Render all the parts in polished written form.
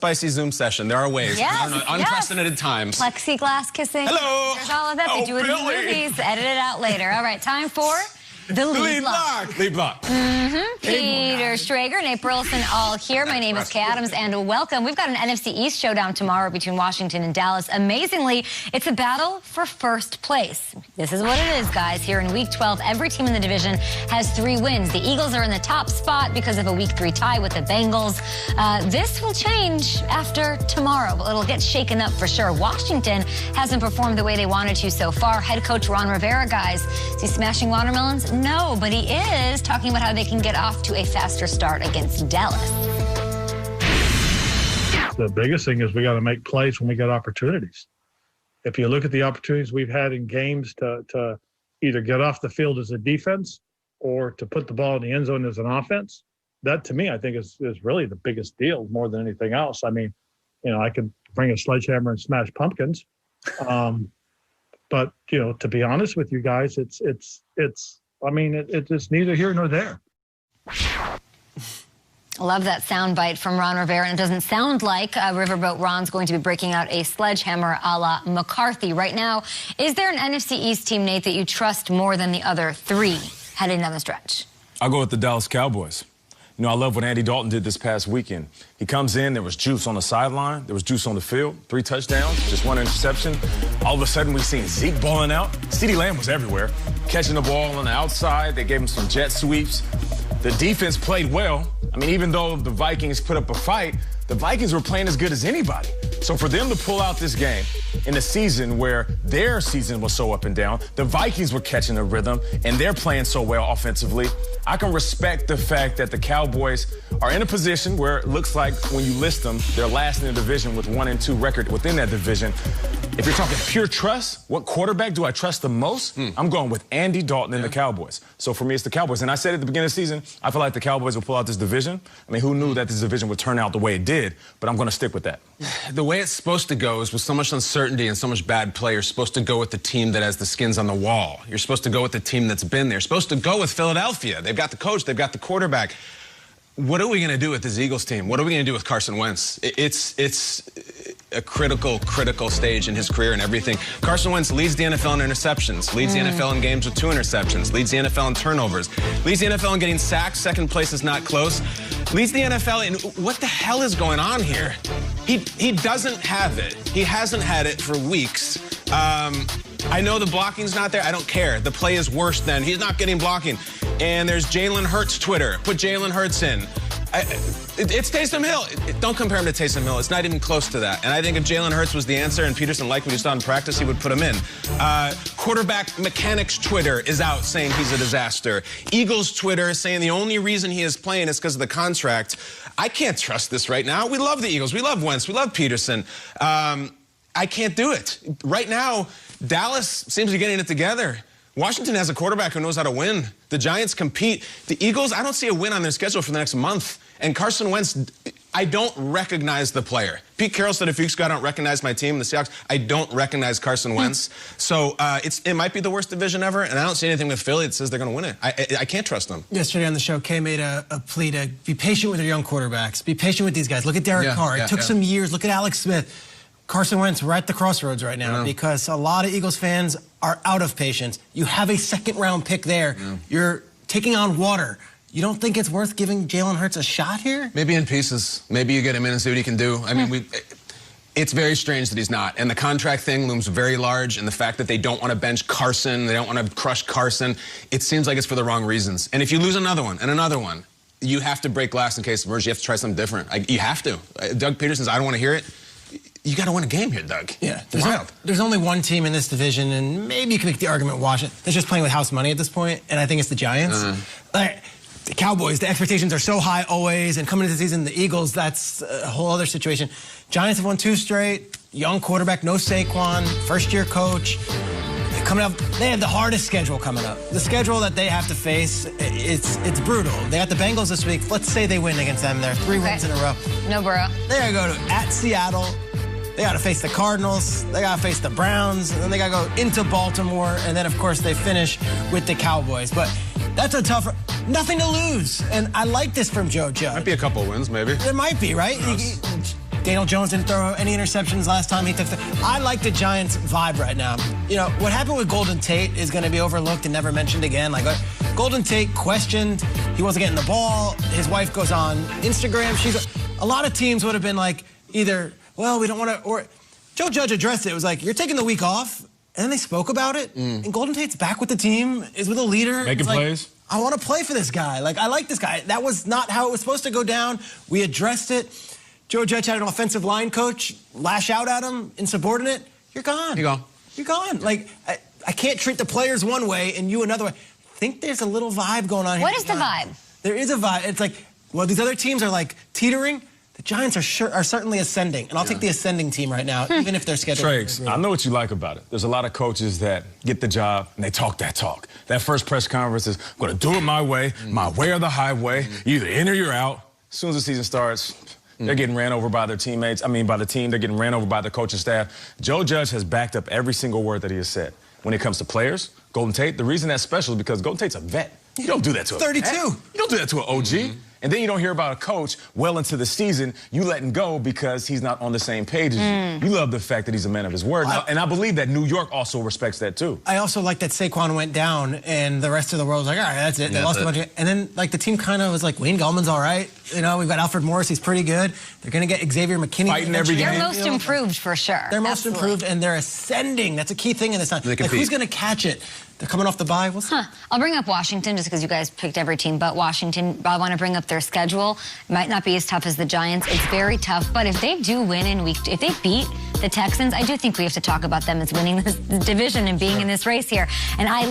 Spicy Zoom session. There are ways. Yes, unprecedented times. Plexiglass kissing. Hello. There's all of that. They do it in the movies. Edit it out later. All right, time for the lead block. Lead block. Peter Strager and Nate Burleson all here. My name is Kay Adams, and welcome. We've got an NFC East showdown tomorrow between Washington and Dallas. Amazingly, it's a battle for first place. This is what it is, guys. Here in Week 12, every team in the division has 3 wins. The Eagles are in the top spot because of a Week 3 tie with the Bengals. This will change after tomorrow, but it'll get shaken up for sure. Washington hasn't performed the way they wanted to so far. Head coach Ron Rivera, guys, is he smashing watermelons? No, but he is talking about how they can get off to a faster start against Dallas. The biggest thing is we got to make plays when we get opportunities. If you look at the opportunities we've had in games to either get off the field as a defense or to put the ball in the end zone as an offense, that to me I think is really the biggest deal more than anything else. I mean, you know, I could bring a sledgehammer and smash pumpkins, but you know, to be honest with you guys, it's neither here nor there. Love that soundbite from Ron Rivera. And it doesn't sound like Riverboat Ron's going to be breaking out a sledgehammer a la McCarthy. Right now, is there an NFC East team, Nate, that you trust more than the other 3 heading down the stretch? I'll go with the Dallas Cowboys. You know, I love what Andy Dalton did this past weekend. He comes in, there was juice on the sideline, there was juice on the field, 3 touchdowns, just 1 interception. All of a sudden, we've seen Zeke balling out. CeeDee Lamb was everywhere, catching the ball on the outside. They gave him some jet sweeps. The defense played well. I mean, even though the Vikings put up a fight, the Vikings were playing as good as anybody. So for them to pull out this game in a season where their season was so up and down, the Vikings were catching a rhythm, and they're playing so well offensively, I can respect the fact that the Cowboys are in a position where it looks like when you list them, they're last in the division with 1-2 record within that division. If you're talking pure trust, what quarterback do I trust the most? I'm going with Andy Dalton and the Cowboys. So for me, it's the Cowboys. And I said at the beginning of the season, I feel like the Cowboys will pull out this division. I mean, who knew that this division would turn out the way it did? But I'm going to stick with that. The way it's supposed to go is with so much uncertainty and so much bad play, you're supposed to go with the team that has the skins on the wall. You're supposed to go with the team that's been there. You're supposed to go with Philadelphia. They've got the coach. They've got the quarterback. What are we going to do with this Eagles team? What are we going to do with Carson Wentz? It's a critical stage in his career and everything. Carson Wentz leads the NFL in interceptions, leads the NFL in games with 2 interceptions, leads the NFL in turnovers, leads the NFL in getting sacks. Second place is not close. Leads the NFL in what the hell is going on here? He doesn't have it. He hasn't had it for weeks. I know the blocking's not there. I don't care. The play is worse than he's not getting blocking. And there's Jalen Hurts Twitter. Put Jalen Hurts in. It's Taysom Hill. Don't compare him to Taysom Hill. It's not even close to that. And I think if Jalen Hurts was the answer and Peterson liked what he saw in practice, he would put him in. Quarterback Mechanics Twitter is out saying he's a disaster. Eagles Twitter saying the only reason he is playing is because of the contract. I can't trust this right now. We love the Eagles. We love Wentz. We love Peterson. I can't do it. Right now, Dallas seems to be getting it together. Washington has a quarterback who knows how to win. The Giants compete. The Eagles, I don't see a win on their schedule for the next month. And Carson Wentz, I don't recognize the player. Pete Carroll said a few weeks ago, I don't recognize my team, the Seahawks. I don't recognize Carson Wentz. So it might be the worst division ever, and I don't see anything with Philly that says they're going to win it. I can't trust them. Yesterday on the show, Kay made a plea to be patient with your young quarterbacks. Be patient with these guys. Look at Derek Carr. It took some years. Look at Alex Smith. Carson Wentz, we're at the crossroads right now because a lot of Eagles fans are out of patience. You have a second-round pick there. You're taking on water. You don't think it's worth giving Jalen Hurts a shot here? Maybe in pieces. Maybe you get him in and see what he can do. I mean, it's very strange that he's not. And the contract thing looms very large, and the fact that they don't want to bench Carson, they don't want to crush Carson, it seems like it's for the wrong reasons. And if you lose another one and another one, you have to break glass in case of emergency. You have to try something different. You have to. Doug Peterson says, I don't want to hear it. You got to win a game here, Doug. Yeah, there's only one team in this division, and maybe you can make the argument Washington. They're just playing with house money at this point, and I think it's the Giants. The Cowboys, the expectations are so high always, and coming into the season, the Eagles, that's a whole other situation. Giants have won 2 straight, young quarterback, no Saquon, first-year coach. Coming up, they have the hardest schedule coming up. The schedule that they have to face, it's brutal. They got the Bengals this week. Let's say they win against them. They're 3 wins in a row. No Burrow. They got to go at Seattle. They got to face the Cardinals. They got to face the Browns. And then they got to go into Baltimore. And then, of course, they finish with the Cowboys. But that's a tough... Nothing to lose. And I like this from Joe Judge. Might be a couple wins, maybe. There might be, right? Daniel Jones didn't throw any interceptions last time he took I like the Giants vibe right now. You know, what happened with Golden Tate is going to be overlooked and never mentioned again. Like, Golden Tate questioned, he wasn't getting the ball. His wife goes on Instagram. A lot of teams would have been like, either, well, we don't want to, or Joe Judge addressed it. It was like, you're taking the week off, and then they spoke about it, and Golden Tate's back with the team, is with a leader. Making plays. I want to play for this guy. Like, I like this guy. That was not how it was supposed to go down. We addressed it. Joe Judge had an offensive line coach lash out at him, insubordinate. You're gone. You're gone. You're gone. Like, I can't treat the players one way and you another way. I think there's a little vibe going on here. What is the vibe? There is a vibe. It's like, well, these other teams are like teetering. The Giants are certainly ascending, and I'll take the ascending team right now, even if they're scheduled. Triggs, I know what you like about it. There's a lot of coaches that get the job, and they talk that talk. That first press conference is, I'm going to do it my way or the highway. You either in or you're out. As soon as the season starts, they're getting ran over by their teammates. I mean, by the team. They're getting ran over by the coaching staff. Joe Judge has backed up every single word that he has said. When it comes to players, Golden Tate, the reason that's special is because Golden Tate's a vet. You don't do that to a 32. vet. You don't do that to an OG. And then you don't hear about a coach well into the season, you letting go because he's not on the same page as you. You love the fact that he's a man of his word. And I believe that New York also respects that, too. I also like that Saquon went down, and the rest of the world was like, all right, that's it. They lost a bunch of... And then, like, the team kind of was like, Wayne Gallman's all right. You know, we've got Alfred Morris. He's pretty good. They're going to get Xavier McKinney. Fighting every game. They're most improved, for sure. They're most improved, and they're ascending. That's a key thing in this time. Like, who's going to catch it? They're coming off the bye. We'll see. I'll bring up Washington just because you guys picked every team but Washington. I want to bring up their schedule. It might not be as tough as the Giants. It's very tough. But if they do win in week 2, if they beat the Texans, I do think we have to talk about them as winning this division and being in this race here. And I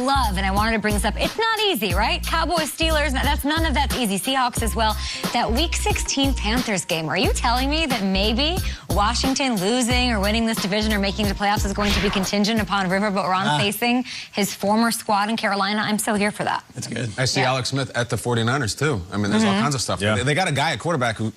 wanted to bring this up. It's not easy, right? Cowboys, Steelers, none of that's easy. Seahawks as well. That week 16 Panthers game, are you telling me that maybe Washington losing or winning this division or making the playoffs is going to be contingent upon Riverboat Ron facing his former squad in Carolina? I'm still here for that. That's good. I see Alex Smith at the 49ers, too. I mean, there's all kinds of stuff. Yeah. They got a guy at quarterback who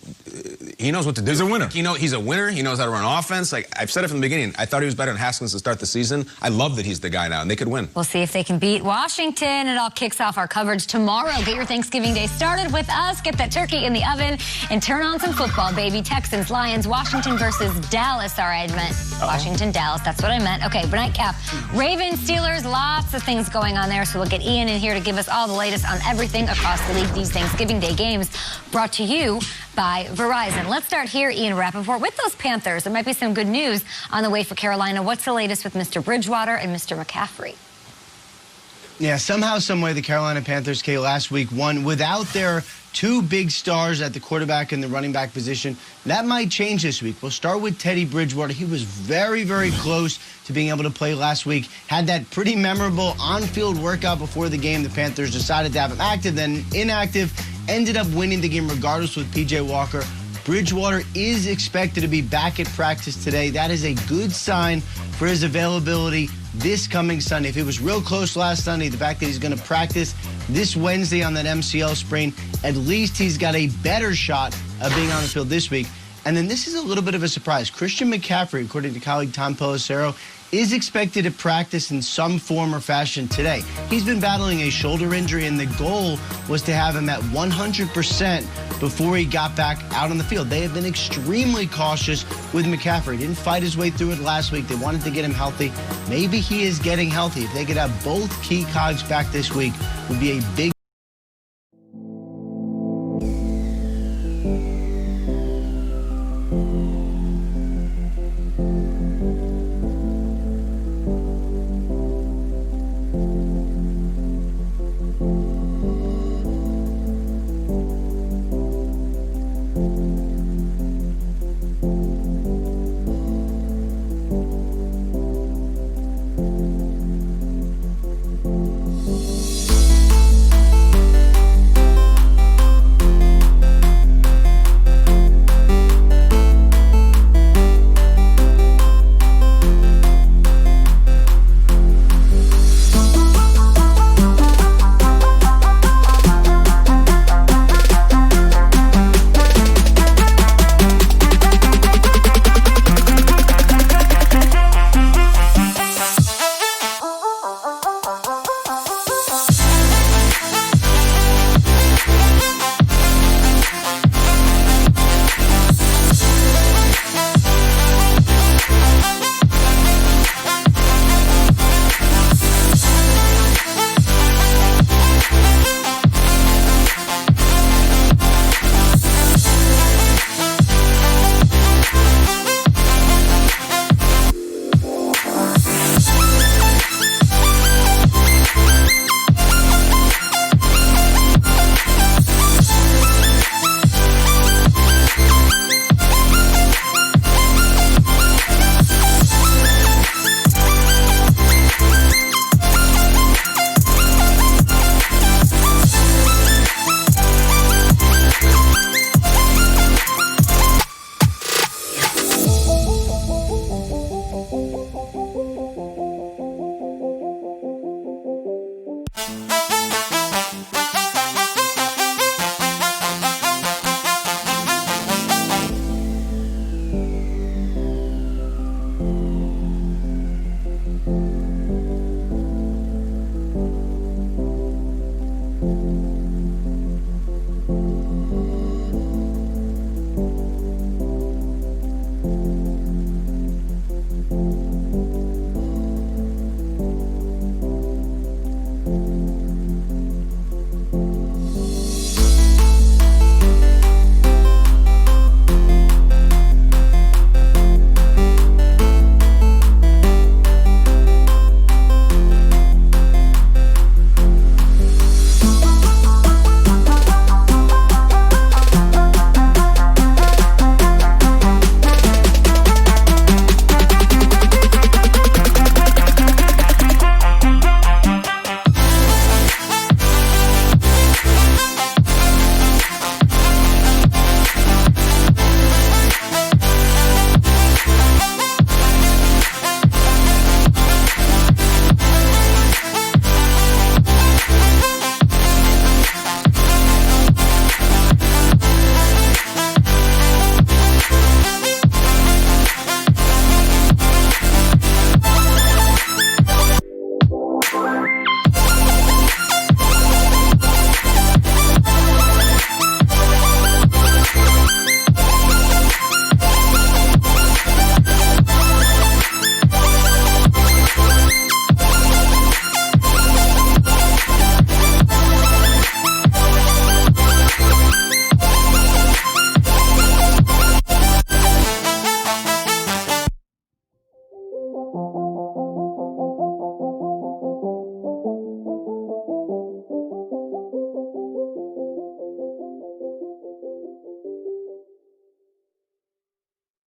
he knows what to do. He's a winner. He's a winner. He knows how to run offense. Like, I've said it from the beginning. I thought he was better than Haskins to start the season. I love that he's the guy now, and they could win. We'll see if they can beat Washington. It all kicks off our coverage tomorrow. Get your Thanksgiving Day started with us. Get that turkey in the oven and turn on some football, baby. Texans, Lions, Washington versus Dallas. Sorry, I meant Washington, Dallas. That's what I meant. Okay, nightcap. Ravens, Steelers, lots of things going on there. So we'll get Ian in here to give us all the latest on everything across the league. These Thanksgiving Day games brought to you by Verizon. Let's start here, Ian Rappaport. With those Panthers, there might be some good news on the way for Carolina. What's the latest with Mr. Bridgewater and Mr. McCaffrey? Yeah, somehow, someway, the Carolina Panthers, last week won without their two big stars at the quarterback and the running back position. That might change this week. We'll start with Teddy Bridgewater. He was very, very close to being able to play last week. Had that pretty memorable on-field workout before the game. The Panthers decided to have him active, then inactive. Ended up winning the game regardless with P.J. Walker. Bridgewater is expected to be back at practice today. That is a good sign for his availability this coming Sunday. If it was real close last Sunday, the fact that he's going to practice this Wednesday on that MCL sprain, at least he's got a better shot of being on the field this week. And then this is a little bit of a surprise. Christian McCaffrey, according to colleague Tom Pelissero, is expected to practice in some form or fashion today. He's been battling a shoulder injury, and the goal was to have him at 100% before he got back out on the field. They have been extremely cautious with McCaffrey. Didn't fight his way through it last week. They wanted to get him healthy. Maybe he is getting healthy. If they could have both key cogs back this week, would be a big